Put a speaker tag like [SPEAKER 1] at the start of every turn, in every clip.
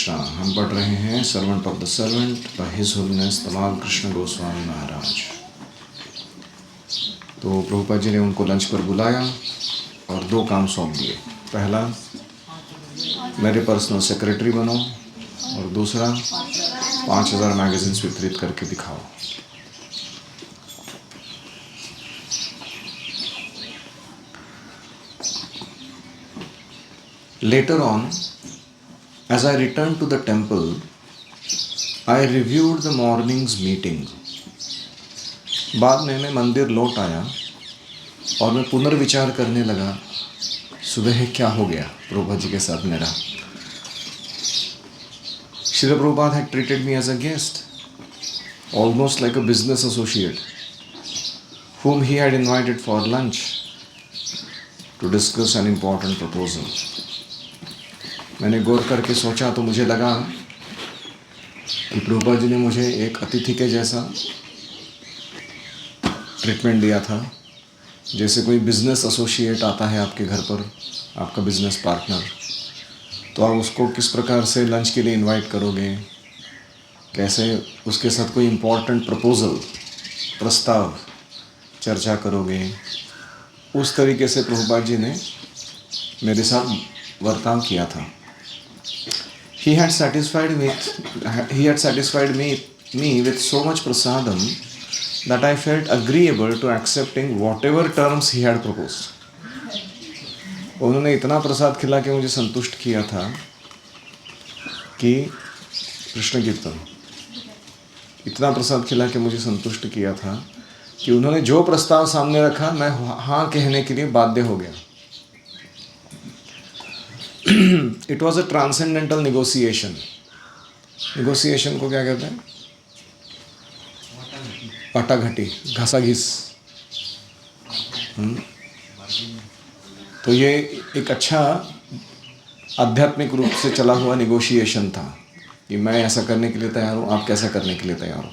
[SPEAKER 1] कृष्णा। हम पढ़ रहे हैं servant of the servant by his holiness Tamal Krishna Goswami महाराज। तो प्रभुपाद जी ने उनको लंच पर बुलाया और दो काम सौंप दिए। पहला, मेरे पर्सनल सेक्रेटरी बनो, और दूसरा 5000 मैगजीन्स वितरित करके दिखाओ। Later on, as I returned to the temple, I reviewed the morning's meeting. बाद में मैं मंदिर लौट आया और मैं पुनर्विचार करने लगा, सुबह क्या हो गया प्रभुपाद जी के साथ मेरा। Srila Prabhupada had treated me as a guest, almost like a business associate, whom he had invited for lunch to discuss an important proposal. मैंने गौर करके सोचा तो मुझे लगा कि प्रभुपाद जी ने मुझे एक अतिथि के जैसा ट्रीटमेंट दिया था, जैसे कोई बिजनेस एसोसिएट आता है आपके घर पर, आपका बिजनेस पार्टनर, तो आप उसको किस प्रकार से लंच के लिए इनवाइट करोगे, कैसे उसके साथ कोई इम्पोर्टेंट प्रपोजल, प्रस्ताव चर्चा करोगे। उस तरीके से प्रभुपाद जी ने मेरे साथ वर्ताव किया था। He had satisfied me with so much prasadam that I felt agreeable to accepting whatever terms he had proposed. उन्होंने इतना प्रसाद खिला के मुझे संतुष्ट किया था कि कृष्ण कीर्तन, इतना प्रसाद खिला के मुझे संतुष्ट किया था कि उन्होंने जो प्रस्ताव सामने रखा मैं हाँ कहने के लिए बाध्य हो गया। It was a transcendental negotiation. Negotiation को क्या कहते हैं? आटाघटी, घासाघिस। तो ये एक अच्छा आध्यात्मिक रूप से चला हुआ नेगोशिएशन था कि मैं ऐसा करने के लिए तैयार हूँ, आप कैसा करने के लिए तैयार हो।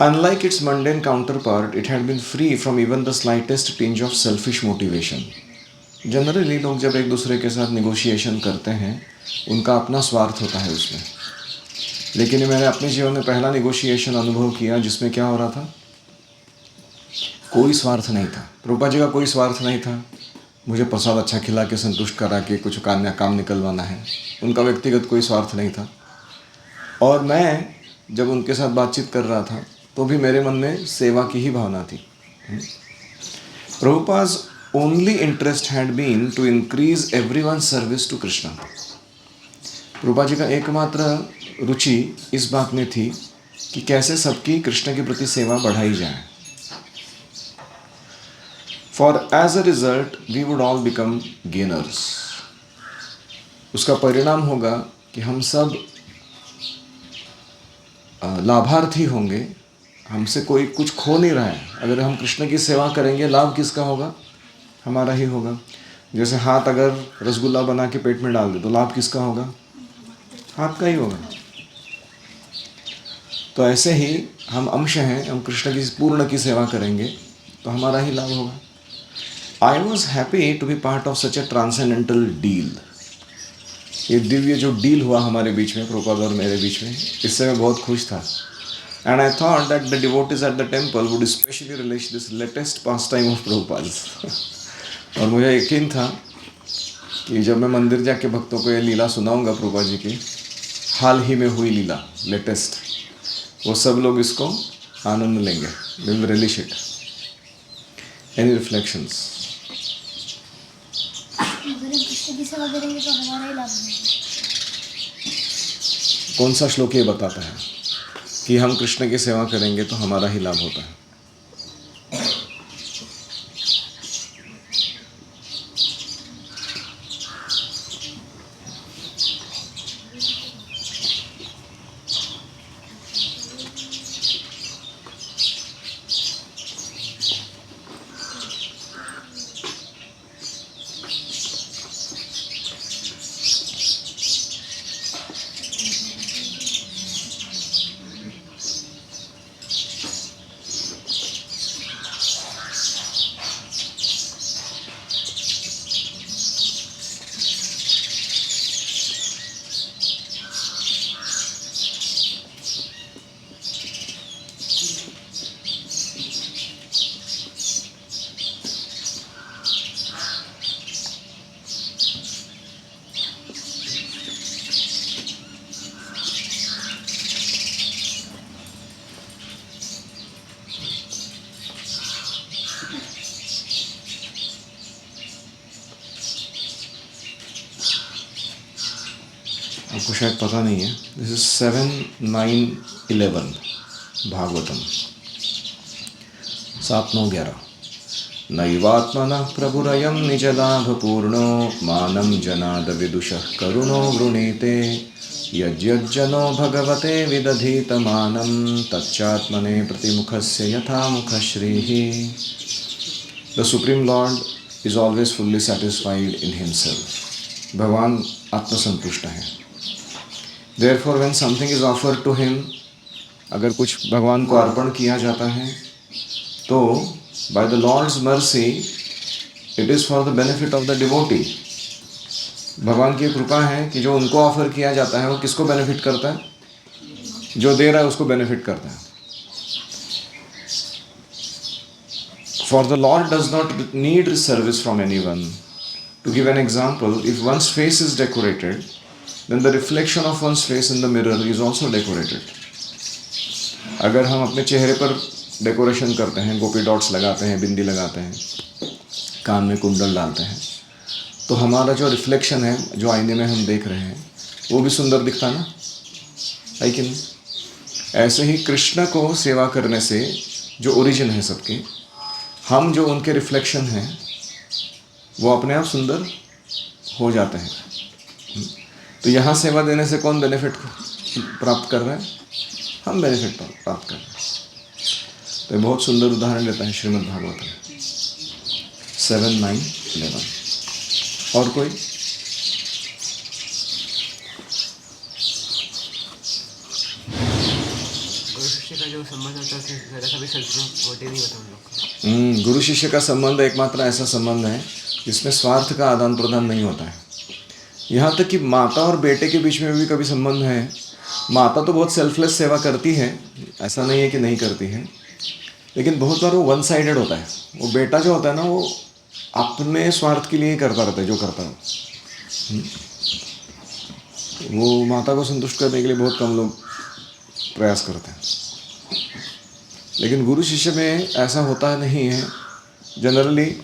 [SPEAKER 1] Unlike its mundane counterpart, it had been free from even the slightest tinge of selfish motivation. Generally, लोग जब एक दूसरे के साथ negotiation करते हैं, उनका अपना स्वार्थ होता है उसमें। लेकिन मैंने अपने जीवन में पहला negotiation अनुभव किया जिसमें क्या हो रहा था, कोई स्वार्थ नहीं था। प्रभुपाद जी का कोई स्वार्थ नहीं था, मुझे प्रसाद अच्छा खिला के संतुष्ट करा के कुछ काम निकलवाना है, उनका व्यक्तिगत कोई स्वार्थ नहीं था। और मैं जब उनके साथ बातचीत कर रहा था तो भी मेरे मन में सेवा की ही भावना थी। Prabhupada's only interest had been to increase everyone's service to Krishna. Prabhupada ji का एकमात्र रुचि इस बात में थी कि कैसे सबकी कृष्ण के प्रति सेवा बढ़ाई जाए। For as a result, we would all become gainers. उसका परिणाम होगा कि हम सब लाभार्थी होंगे, हमसे कोई कुछ खो नहीं रहा है। अगर हम कृष्ण की सेवा करेंगे, लाभ किसका होगा? हमारा ही होगा। जैसे हाथ अगर रसगुल्ला बना के पेट में डाल दे तो लाभ किसका होगा? हाथ का ही होगा। तो ऐसे ही हम अंश हैं, हम कृष्ण की पूर्ण की सेवा करेंगे तो हमारा ही लाभ होगा। I was happy to be part of such a transcendental deal. ये दिव्य जो डील हुआ हमारे बीच में, प्रभुपाद और मेरे बीच में, इससे मैं बहुत खुश था। And I thought that the devotees at the temple would especially relish this latest pastime of Prabhupada's. और मुझे यकीन था कि जब मैं मंदिर जाके भक्तों को ये लीला सुनाऊंगा प्रभुपाद जी की, हाल ही में हुई लीला, लेटेस्ट, वो सब लोग इसको आनंद लेंगे, they will relish it. Any reflections? कौन सा श्लोक ये बताता है कि हम कृष्ण की सेवा करेंगे तो हमारा ही लाभ होता है? आपको शायद पता नहीं है, दिस इज 7, 9, 11 भागवतम 7, 9, 11। नैवात्मनः प्रभुरयं निजलाभपूर्णो मानं जनाद विदुषः करुणो वृणीते यज्जनो भगवते विदधीतमानं तच्चात्मने प्रतिमुखस्य यथा मुखश्रीः। The supreme lord is always fully satisfied in himself. भगवान आत्मसंतुष्ट हैं। Therefore when something is offered to him, अगर कुछ भगवान को अर्पण किया जाता है तो by the lord's mercy it is for the benefit of the devotee. भगवान की कृपा है कि जो उनको ऑफर किया जाता है वो किसको बेनिफिट करता है? जो दे रहा है उसको बेनिफिट करता है। For the Lord does not need service from anyone. To give an example, if one's face is decorated then the reflection of one's face in the mirror is also decorated. अगर हम अपने चेहरे पर decoration करते हैं, गोपी dots लगाते हैं, बिंदी लगाते हैं, कान में कुंडल डालते हैं, तो हमारा जो रिफ्लेक्शन है, जो आईने में हम देख रहे हैं, वो भी सुंदर दिखता ना, है कि नहीं? ऐसे ही कृष्ण को सेवा करने से, जो ओरिजिन है सबके, हम जो उनके रिफ्लेक्शन हैं वो अपने आप सुंदर हो जाते हैं। तो यहाँ सेवा देने से कौन बेनिफिट प्राप्त कर रहा है? हम बेनिफिट प्राप्त कर रहे हैं। तो ये बहुत सुंदर उदाहरण देता है श्रीमद् भागवत 7, 9, 11। और कोई? गुरु शिष्य का संबंध एकमात्र ऐसा संबंध है जिसमें स्वार्थ का आदान प्रदान नहीं होता है। यहाँ तक कि माता और बेटे के बीच में भी कभी संबंध है। माता तो बहुत सेल्फलेस सेवा करती है, ऐसा नहीं है कि नहीं करती है, लेकिन बहुत बार वो वन साइडेड होता है। वो बेटा जो होता है ना, वो अपने स्वार्थ के लिए ही करता रहता है जो करता है। वो माता को संतुष्ट करने के लिए बहुत कम लोग प्रयास करते हैं। लेकिन गुरु शिष्य में ऐसा होता नहीं है। जनरली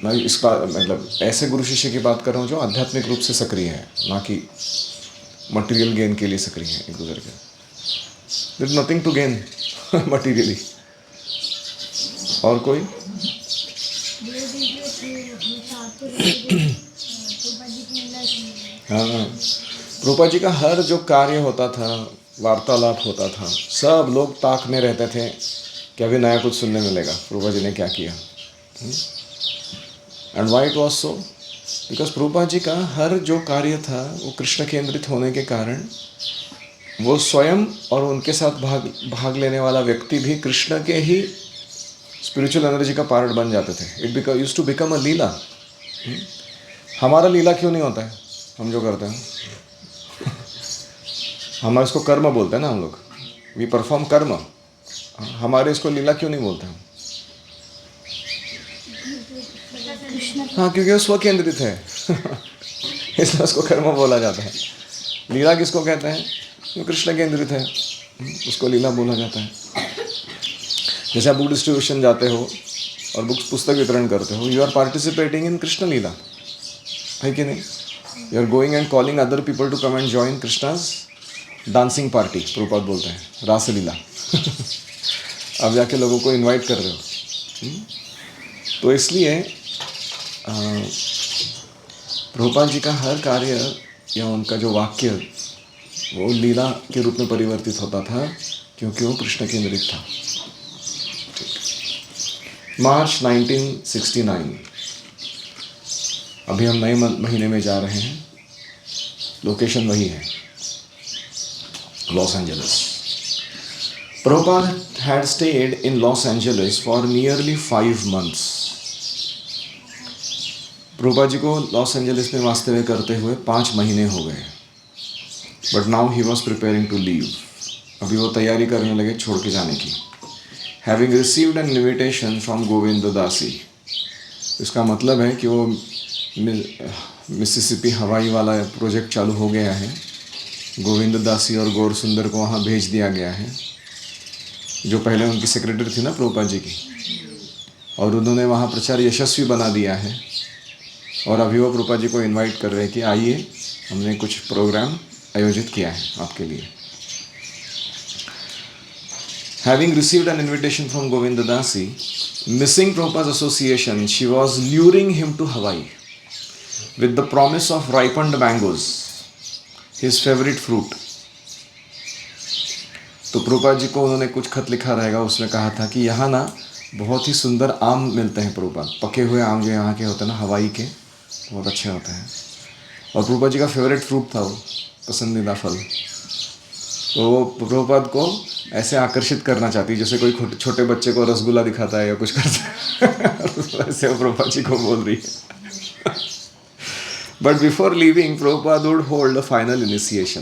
[SPEAKER 1] मैं इस बात मतलब ऐसे गुरु शिष्य की बात कर रहा हूँ जो आध्यात्मिक रूप से सक्रिय है, ना कि मटेरियल गेन के लिए सक्रिय है एक दूसरे के। There is nothing to gain materially. और कोई? हाँ, रूपा जी का हर जो कार्य होता था, वार्तालाप होता था, सब लोग ताक में रहते थे कि अभी नया कुछ सुनने मिलेगा, रूपा जी ने क्या किया। And why it was so? Because Rupa ji का हर जो कार्य था वो कृष्ण केंद्रित होने के कारण वो स्वयं और उनके साथ भाग लेने वाला व्यक्ति भी कृष्ण के ही स्पिरिचुअल एनर्जी का पार्ट बन जाते थे। It used to become a lila. हमारा लीला क्यों नहीं होता है? हम जो करते हैं, हमारे इसको कर्म बोलते हैं ना हम लोग, वी परफॉर्म कर्म। हमारे इसको लीला क्यों नहीं बोलते हैं? हाँ, क्योंकि वो स्व केंद्रित है इसलिए उसको कर्म बोला जाता है। लीला किसको कहते हैं? जो कृष्ण केंद्रित है, उसको लीला बोला जाता है। जैसे आप बुक डिस्ट्रीब्यूशन जाते हो और बुक्स पुस्तक वितरण करते हो, you are participating in Krishna lila, है कि नहीं? You are going and calling other people to come and join Krishna's dancing party, Prabhupada बोलते हैं, रासलीला अब जाके लोगों को इनवाइट कर रहे हो। तो इसलिए प्रभुपाद जी का हर कार्य या उनका जो वाक्य वो लीला के रूप में परिवर्तित होता था, क्योंकि वो कृष्ण केंद्रित था। मार्च 1969, अभी हम नए महीने में जा रहे हैं। लोकेशन वही है, Los Angeles. Prabhupada had stayed in Los Angeles for nearly 5 months. Prabhupada ji को लॉस एंजलिस में वास्तव्य करते हुए 5 महीने हो गए। But now he was preparing to leave. अभी वो तैयारी करने लगे छोड़ के जाने की। Having received an invitation from Govinda Dasi. इसका मतलब है कि वो मिसिसिपी हवाई वाला प्रोजेक्ट चालू हो गया है। गोविंद दासी और गौर सुंदर को वहाँ भेज दिया गया है, जो पहले उनकी सेक्रेटरी थी ना प्रभुपाद जी की, और उन्होंने वहाँ प्रचार यशस्वी बना दिया है। और अभी वो प्रभुपाद जी को इनवाइट कर रहे हैं कि आइए, हमने कुछ प्रोग्राम आयोजित किया है आपके लिए। Having received an invitation from Govinda Dasi, missing Prabhupada's association, she was luring him to Hawaii with the promise of ripened mangoes, his favorite fruit. तो प्रभुपाद जी को उन्होंने कुछ खत लिखा रहेगा, उसमें कहा था कि यहाँ ना बहुत ही सुंदर आम मिलते हैं प्रभुपाद, पके हुए आम जो यहाँ के होते हैं ना हवाई के, बहुत अच्छे होते हैं। और प्रभुपाद जी का फेवरेट फ्रूट था वो, पसंदीदा फल। तो वो प्रभुपाद को ऐसे आकर्षित करना चाहती, जैसे कोई छोटे बच्चे को रसगुल्ला दिखाता है या कुछ करता है वैसे वो प्रभुपाद जी को बोल रही है। But before leaving Prabhupada would hold a final initiation.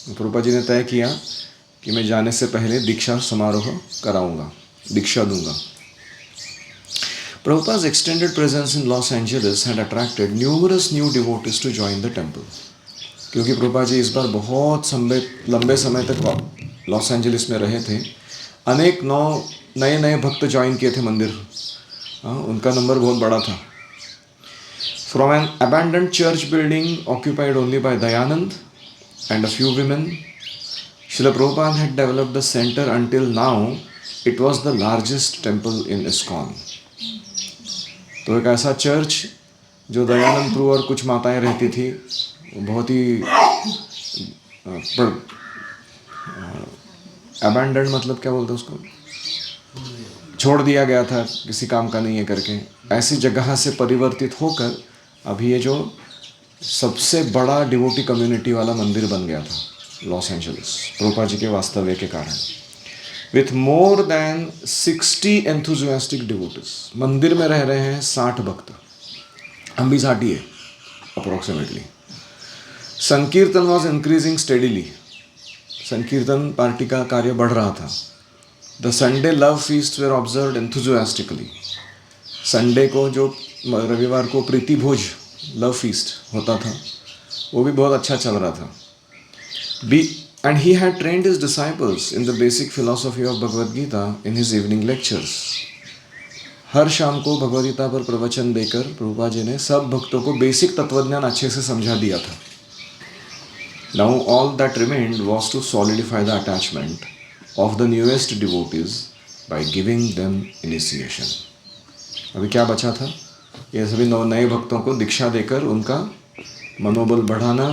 [SPEAKER 1] Prabhupada ji ने तय किया कि मैं जाने से पहले दीक्षा समारोह कराऊंगा, दीक्षा दूंगा। Prabhupada's extended presence in Los Angeles had attracted numerous new devotees to join the temple. क्योंकि प्रभुपाद जी इस बार बहुत लंबे समय तक लॉस एंजलिस में रहे थे, अनेक नए भक्त ज्वाइन किए थे मंदिर। उनका नंबर बहुत बड़ा था। From an abandoned church building occupied only by Dayanand and a few women, Srila Prabhupada had developed the center until now it was the largest temple in ISKCON. तो एक ऐसा चर्च जो दयानंदपुर और कुछ माताएं रहती थी, बहुत ही अबैंडन मतलब क्या बोलते हैं उसको, छोड़ दिया गया था, किसी काम का नहीं है करके, ऐसी जगह से परिवर्तित होकर अभी ये जो सबसे बड़ा डिवोटी कम्युनिटी वाला मंदिर बन गया था लॉस एंजलिस, प्रभुपाद जी के वास्तव्य के कारण। With more than 60 enthusiastic devotees, मंदिर में रह रहे हैं 60 भक्त, हम भी 60 है approximately. Sankirtan was increasing steadily, संकीर्तन पार्टी का कार्य बढ़ रहा था। The Sunday love feast were observed enthusiastically, Sunday को जो रविवार को प्रीति भोज लव फीस्ट होता था वो भी बहुत अच्छा चल रहा था। And he had trained his disciples in the basic philosophy of Bhagavad Gita in his evening lectures. हर शाम को भगवद गीता पर प्रवचन देकर प्रभुपाद जी ने सब भक्तों को बेसिक तत्वज्ञान अच्छे से समझा दिया था। Now all that remained was to solidify the attachment of the newest devotees by giving them initiation. अभी क्या बचा था? ये सभी नए भक्तों को दीक्षा देकर उनका मनोबल बढ़ाना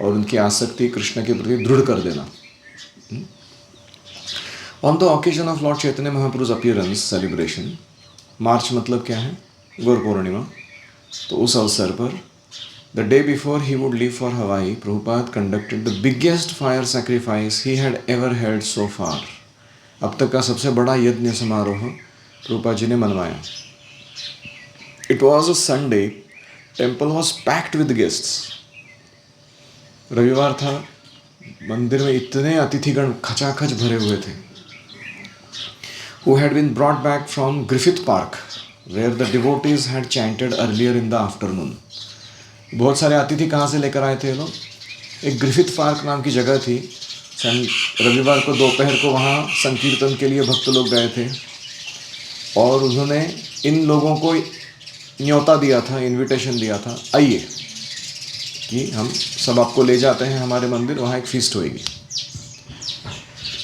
[SPEAKER 1] और उनकी आसक्ति कृष्ण के प्रति दृढ़ कर देना। On the occasion of lord Chaitanya Mahaprabhu's appearance celebration, March मतलब क्या है? गुरु पूर्णिमा। तो उस अवसर पर the day before he would leave for Hawaii, Prabhupada conducted the biggest fire sacrifice he had ever held so far. अब तक का सबसे बड़ा यज्ञ समारोह प्रभुपाद जी ने मनवाया। It was a Sunday, temple was packed with guests. रविवार था, मंदिर में इतने अतिथिगण खचाखच भरे हुए थे। Who had been brought back from Griffith Park, where the devotees had chanted earlier in the afternoon. बहुत सारे अतिथि कहाँ से लेकर आए थे लोग? एक ग्रिफिथ पार्क नाम की जगह थी। रविवार को दोपहर को वहाँ संकीर्तन के लिए भक्त लोग गए थे और उन्होंने इन लोगों को न्योता दिया था, इनविटेशन दिया था, आइए कि हम सब आपको ले जाते हैं हमारे मंदिर, वहाँ एक फीस्ट होएगी।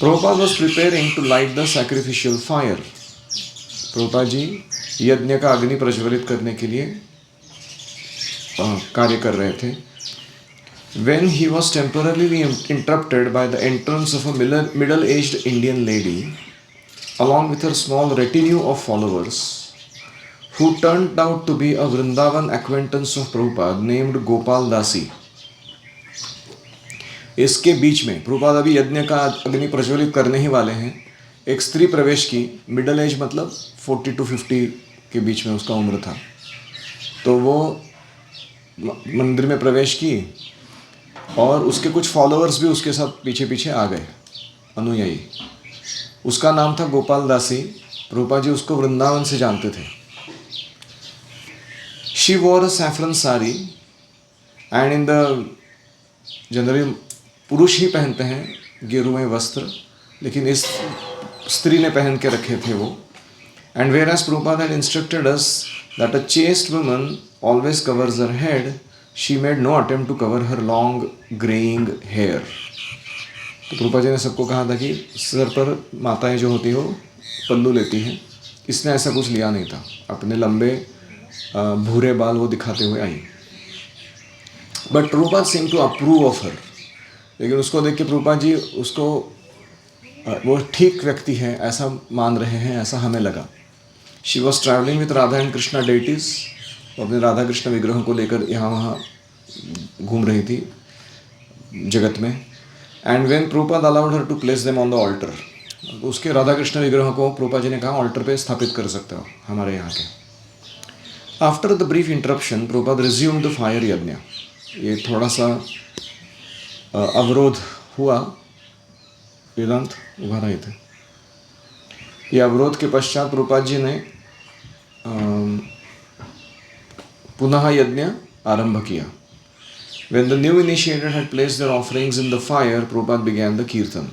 [SPEAKER 1] Prabhupada was preparing to light the sacrificial fire. Prabhupada ji यज्ञ का अग्नि प्रज्वलित करने के लिए कार्य कर रहे थे। When he was temporarily interrupted by the entrance of a middle-aged Indian lady, along with her small retinue of followers, who turned out to be a Vrindavan acquaintance of Prabhupada named Gopal Dasi. इसके बीच में प्रभुपाद अभी यज्ञ का अग्नि प्रज्वलित करने ही वाले हैं। एक स्त्री प्रवेश की, मिडल एज मतलब 40 to 50 के बीच में उसका उम्र था। तो वो मंदिर में प्रवेश की और उसके कुछ फॉलोअर्स भी उसके साथ पीछे पीछे आ गए, अनुयायी। उसका नाम था गोपाल दासी। प्रभुपाद जी उसको वृंदावन से जानते थे। She wore a saffron sari and in the generally पुरुष ही पहनते हैं गेरुए वस्त्र, लेकिन इस स्त्री ने पहन के रखे थे वो। And whereas Prabhupada had instructed us that a chaste woman always covers her head, she made no attempt to cover her long greying hair. तो प्रभुपाद जी ने सबको कहा था कि सर पर माताएं जो होती हो पल्लू लेती हैं, इसने ऐसा कुछ लिया नहीं था, अपने लंबे भूरे बाल वो दिखाते हुए आई। But Prabhupada seemed to approve of her, लेकिन उसको देख के प्रभुपाद जी उसको वो ठीक व्यक्ति है ऐसा मान रहे हैं, ऐसा हमें लगा। She was travelling with Radha and Krishna deities, वो अपने राधा कृष्ण विग्रहों को लेकर यहाँ वहाँ घूम रही थी जगत में। And when Prabhupada allowed her to place them on the altar, उसके राधा कृष्ण विग्रहों को प्रभुपाद जी ने कहा ऑल्टर पे स्थापित कर सकते हो हमारे यहाँ के। After the brief interruption Prabhupada resumed the fire यज्ञ। ये थोड़ा सा अवरोध हुआ, वेदांत उभा रहे थे। ये अवरोध के पश्चात प्रभुपाद जी ने पुनः यज्ञ आरंभ किया। When the new initiated had placed their offerings in the fire, Prabhupada began the कीर्तन।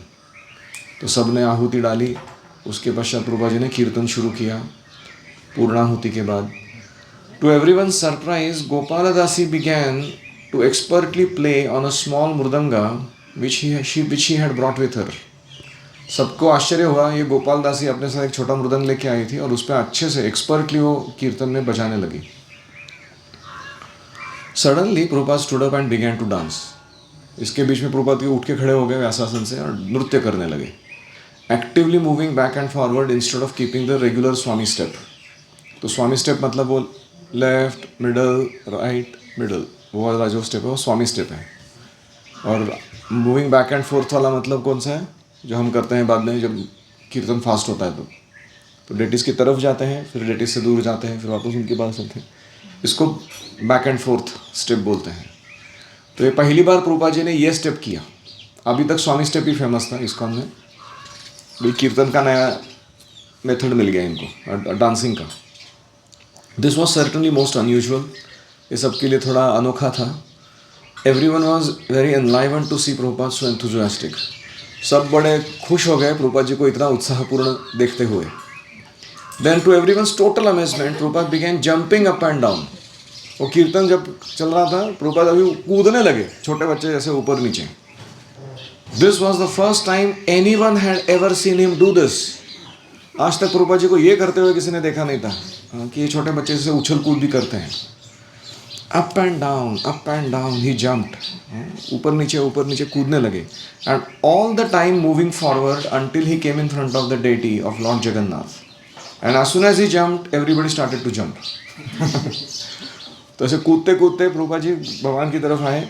[SPEAKER 1] तो सब ने आहुति डाली, उसके पश्चात प्रभुपाद जी ने कीर्तन शुरू किया पूर्णाहुति के बाद। To everyone's surprise, Gopala Dasi began to expertly play on a small mridanga which she had brought with her। सबको आश्चर्य हुआ, ये गोपाल दासी अपने साथ एक छोटा मृदंग लेके आई थी और उस पर अच्छे से एक्सपर्टली वो कीर्तन में बजाने लगी। Suddenly Prabhupada stood up and began to dance. इसके बीच में प्रभुपाद उठ के खड़े हो गए व्यासासन से और नृत्य करने लगे। Actively moving back and forward instead of keeping the regular Swami step. तो स्वामी स्टेप मतलब वो लेफ्ट मिडल राइट मिडल, वो वाला जो स्टेप है वो स्वामी स्टेप है। और मूविंग बैक एंड फोर्थ वाला मतलब कौन सा है, जो हम करते हैं बाद में जब कीर्तन फास्ट होता है तो डेटिस की तरफ जाते हैं, फिर डेटिस से दूर जाते हैं, फिर वापस उनके पास चलते हैं। इसको बैक एंड फोर्थ स्टेप बोलते हैं। तो ये पहली बार प्रभुपाद जी ने ये स्टेप किया। अभी तक स्वामी स्टेप ही फेमस था इस्कॉन में, भाई कीर्तन का नया मेथड मिल गया इनको डांसिंग का। This was certainly most unusual, ये सबके लिए थोड़ा अनोखा था। Everyone was very enlivened to see Prabhupada so enthusiastic. सब बड़े खुश हो गए प्रभुपाद जी को इतना उत्साहपूर्ण देखते हुए। Then to everyone's total amazement Prabhupada began jumping up and down. वो कीर्तन जब चल रहा था प्रभुपाद अभी कूदने लगे छोटे बच्चे जैसे ऊपर नीचे। This was the first time anyone had ever seen him do this. आज तक प्रभुपाद जी को ये करते हुए किसी ने देखा नहीं था कि ये छोटे बच्चे जैसे उछल कूद भी करते हैं। Up and down he jumped, ऊपर नीचे कूदने लगे। And all the time moving forward until he came in front of the deity of Lord Jagannath. And as soon as he jumped, everybody started to jump। तो ऐसे कूदते कूदते प्रभुपाद जी भगवान की तरफ आए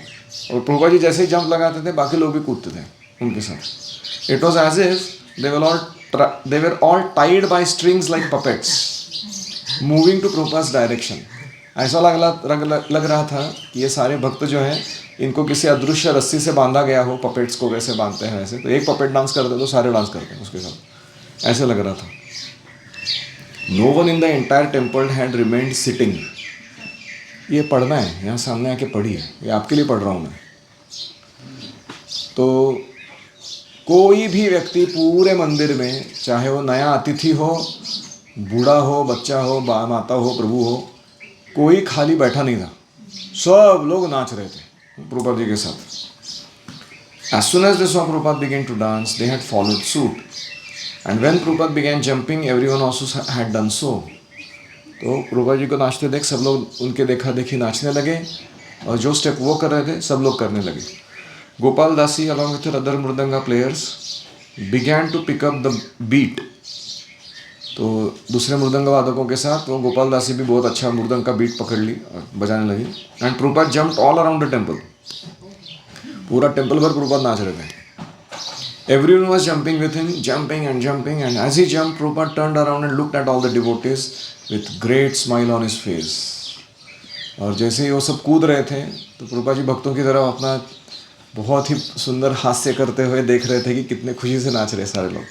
[SPEAKER 1] और प्रभुपाद जी जैसे ही जंप लगाते थे बाकी लोग भी कूदते थे उनके साथ। It was as if they were all tied by strings like puppets moving to Prabhupada's direction. ऐसा लग रहा था कि ये सारे भक्त जो हैं इनको किसी अदृश्य रस्सी से बांधा गया हो, पपेट्स को वैसे बांधते हैं वैसे। तो एक पपेट डांस करते तो सारे डांस करते हैं उसके साथ, ऐसे लग रहा था। No one in the entire temple had remained sitting। ये पढ़ना है, यहाँ सामने आके पढ़िए, ये आपके लिए पढ़ रहा हूँ मैं। तो कोई भी व्यक्ति पूरे मंदिर में, चाहे वो नया अतिथि हो, बूढ़ा हो, बच्चा हो, माता हो, प्रभु हो, कोई खाली बैठा नहीं था। सब लोग नाच रहे थे प्रभुपाद जी के साथ। As soon as they saw Prabhupada begin to dance, they had followed suit। And when Prabhupada began jumping, everyone also had done so। तो प्रभुपाद जी को नाचते देख सब लोग उनके देखा देखी नाचने लगे और जो स्टेप वो कर रहे थे सब लोग करने लगे। गोपाल दासी along with other mridanga players began to pick up the beat। तो दूसरे मृदंग वादकों के साथ वो गोपाल दासी भी बहुत अच्छा मृदंग का बीट पकड़ ली और बजाने लगी। And Prabhupada jumped all around the temple। पूरा टेम्पल भर प्रभुपाद नाच रहे थे। Everyone was jumping with him, jumping, and as he jumped, Prabhupada turned around and looked at all the devotees with great smile on his face। और जैसे ही वो सब कूद रहे थे तो प्रभुपाद जी भक्तों की तरफ अपना बहुत ही सुंदर हास्य करते हुए देख रहे थे कि कितने खुशी से नाच रहे सारे लोग।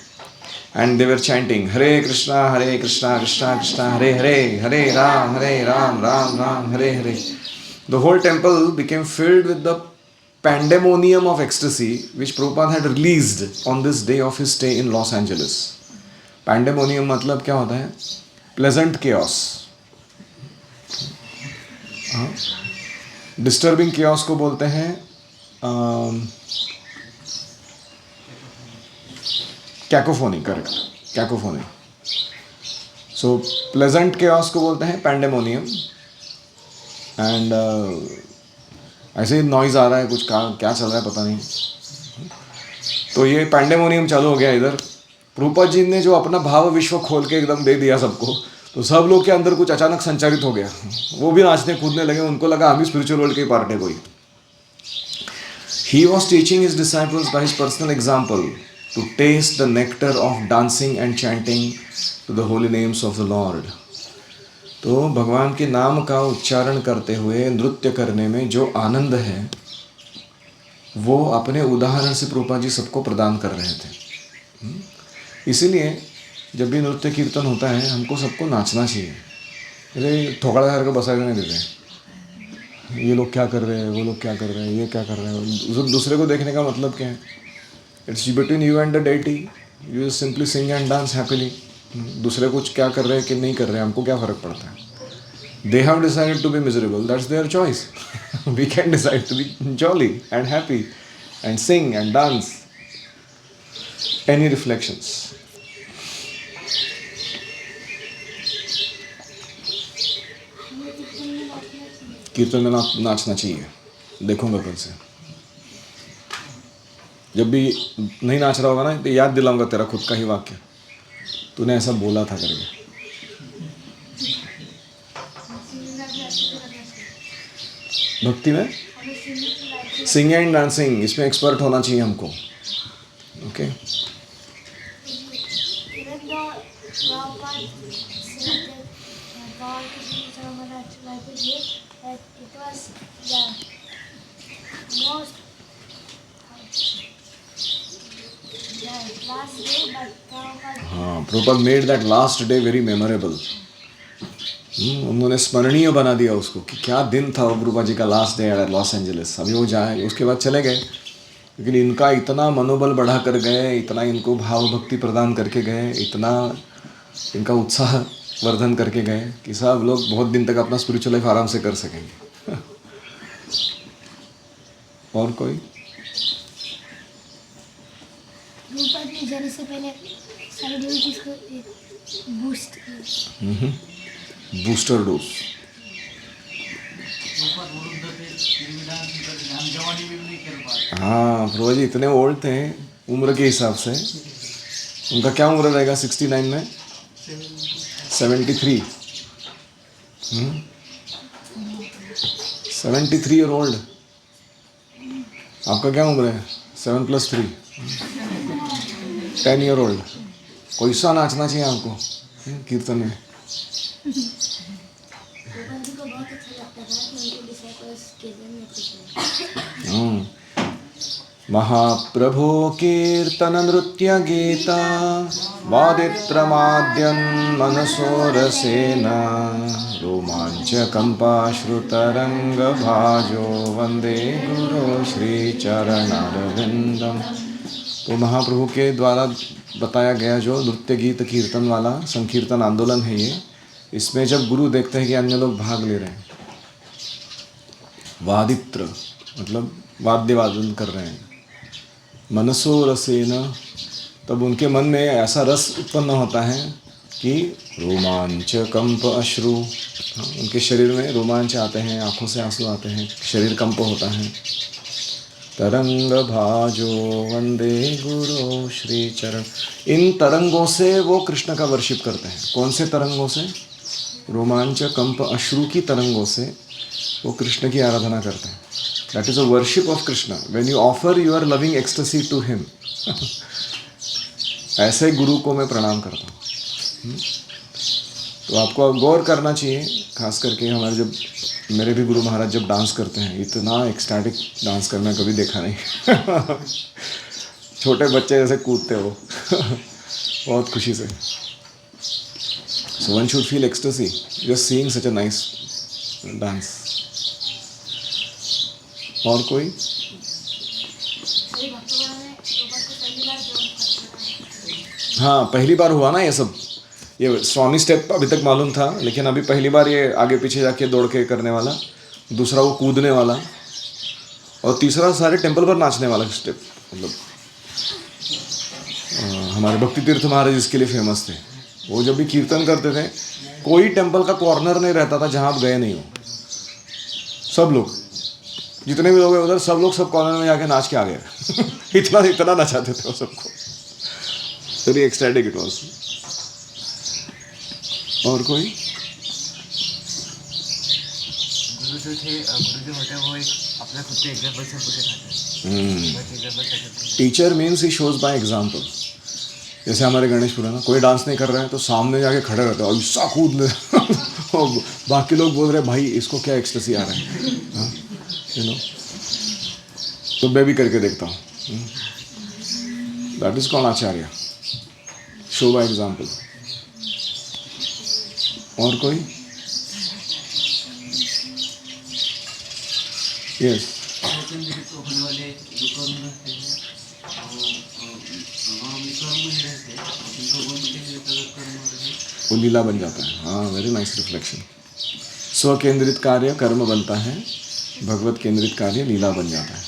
[SPEAKER 1] And they were chanting Hare Krishna Krishna Krishna Hare Hare, Hare Ram Ram Ram Hare Hare. The whole temple became filled with the pandemonium of ecstasy which Prabhupada had released on this day of his stay in Los Angeles। Pandemonium मतलब क्या होता है? Pleasant chaos। डिस्टर्बिंग केओस को बोलते हैं cacophony, correct, cacophony. सो pleasant chaos को बोलते हैं पैंडेमोनियम। एंड ऐसे ही नॉइज़ आ रहा है कुछ, का क्या चल रहा है पता नहीं। तो ये पैंडेमोनियम चालू हो गया इधर। प्रभुपाद जी ने जो अपना भाव विश्व खोल के एकदम दे दिया सबको, तो सब लोग के अंदर कुछ अचानक संचारित हो गया। वो भी नाचने कूदने लगे, उनको लगा हम ही स्पिरिचुअल वर्ल्ड के पार्ट है कोई। He was teaching his disciples by his personal example to taste the nectar of dancing and chanting to the holy names of the Lord. तो भगवान के नाम का उच्चारण करते हुए नृत्य करने में जो आनंद है, वो अपने उदाहरण से प्रभुपाद जी सबको प्रदान कर रहे थे। इसीलिए जब भी नृत्य कीर्तन होता है, हमको सबको नाचना चाहिए। अरे ठोकड़ा करके बसाए नहीं देते, ये लोग क्या कर रहे हैं, वो लोग क्या कर रहे हैं, ये क्या कर रहे हैं। दूसरे को देखने का मतलब क्या है? It's between you and the deity. You simply Singh and dance happily. दूसरे कुछ क्या कर रहे हैं कि नहीं कर रहे हैं, हमको क्या फ़र्क पड़ता है? They have decided to be miserable, that's their choice. We can decide to be jolly and happy and sing and dance. Any reflections? कीर्तन में नाचना चाहिए। देखूंगा कल से, जब भी नहीं नाच रहा होगा ना, तो याद दिलाऊंगा तेरा खुद का ही वाक्य, तूने ऐसा बोला था करके। भक्ति में सिंग एंड डांसिंग, इसमें एक्सपर्ट होना चाहिए हमको। ओके, हाँ, Prabhupada made that last day very memorable. उन्होंने स्मरणीय बना दिया उसको कि क्या दिन था वो प्रभुपाद जी का last day at Los Angeles. अभी वो जाए, उसके बाद चले गए, लेकिन इनका इतना मनोबल बढ़ा कर गए, इतना इनको भाव भक्ति प्रदान करके गए, इतना इनका उत्साह वर्धन करके गए कि सब लोग बहुत दिन तक अपना स्पिरिचुअल लाइफ आराम से कर सकेंगे। और कोई?
[SPEAKER 2] जाने से पहले सारी डिवोटीज को बूस्ट किया।
[SPEAKER 1] Booster dose. हाँ, प्रभु जी इतने ओल्ड थे उम्र के हिसाब से। उनका क्या उम्र रहेगा 69 में? 73। 73 ईयर ओल्ड। आपका क्या उम्र है? 7 + 3 10 ईयर ओल्ड। कोई सा नाचना चाहिए हमको कीर्तन में। महाप्रभो कीर्तन नृत्य गीता वादित्रमाद्यन् मनसो रसेन रोमांच कंपाश्रुतरंग भाजो वंदे गुरु श्री चरणारविंदम। तो महाप्रभु के द्वारा बताया गया जो नृत्य गीत कीर्तन वाला संकीर्तन आंदोलन है ये, इसमें जब गुरु देखते हैं कि अन्य लोग भाग ले रहे हैं, वादित्र मतलब वाद्य वादन कर रहे हैं, मनसो रसेन, तब उनके मन में ऐसा रस उत्पन्न होता है कि रोमांच कंप अश्रु, उनके शरीर में रोमांच आते हैं, आँखों से आंसू आते हैं, शरीर कंप होता है। तरंग भाजो वंदे गुरु श्री चरण, इन तरंगों से वो कृष्ण का वर्शिप करते हैं। कौन से तरंगों से? रोमांच कंप अश्रु की तरंगों से वो कृष्ण की आराधना करते हैं। That is a worship of Krishna when you offer your loving ecstasy to him. ऐसे गुरु को मैं प्रणाम करता हूँ। तो आपको गौर करना चाहिए, खास करके हमारे जब मेरे भी गुरु महाराज जब डांस करते हैं, इतना एक्सटैटिक डांस करना कभी देखा नहीं। छोटे बच्चे जैसे कूदते हो बहुत खुशी से। So one should feel ecstasy just seeing such a nice dance. और कोई? हाँ, पहली बार हुआ ना ये सब। ये स्वामी स्टेप अभी तक मालूम था, लेकिन अभी पहली बार ये आगे पीछे जाके दौड़ के करने वाला दूसरा वो कूदने वाला, और तीसरा सारे टेम्पल पर नाचने वाला स्टेप। मतलब हमारे भक्ति तीर्थ महाराज इसके लिए फेमस थे। वो जब भी कीर्तन करते थे, कोई टेम्पल का कॉर्नर नहीं रहता था जहाँ आप गए नहीं हो। सब लोग, जितने भी लोग हैं उधर, सब लोग सब कॉर्नर में जाके नाच के आ गए। इतना इतना नचाते थे वो सबको। Very ecstatic it was. और कोई?
[SPEAKER 3] गुरु जो होते हैं वो एक अपने खुद के एग्जाम्पल से हमको सिखाते हैं।
[SPEAKER 1] Teacher means he shows by example. जैसे हमारे गणेशपुर है ना, कोई डांस नहीं कर रहा है तो सामने जाके खड़े रहते हैं और ऐसा कूद ले। और बाकी लोग बोल रहे हैं भाई इसको क्या एक्सटेसी आ रहा है, यू नो। तो मैं भी करके देखता हूँ। That is called Acharya, show by example. और कोई? यस।
[SPEAKER 3] होने वाले जो कर्म रहते हैं
[SPEAKER 1] वो लीला बन जाता है। हाँ, वेरी नाइस रिफ्लेक्शन। स्व केंद्रित कार्य कर्म बनता है, भगवत केंद्रित कार्य लीला बन जाता है।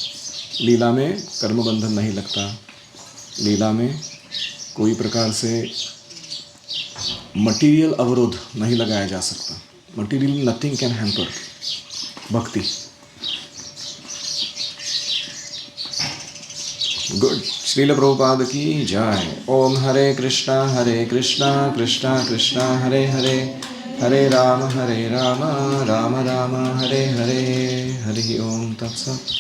[SPEAKER 1] लीला में कर्म बंधन नहीं लगता, लीला में कोई प्रकार से मटीरियल अवरोध नहीं लगाया जा सकता। मटीरियल नथिंग कैन हैम्पर भक्ति। गुड। श्रील प्रभुपाद की जय। ओम हरे कृष्णा कृष्णा कृष्णा हरे हरे, हरे राम राम राम हरे हरे, हरि ओम तत्सत।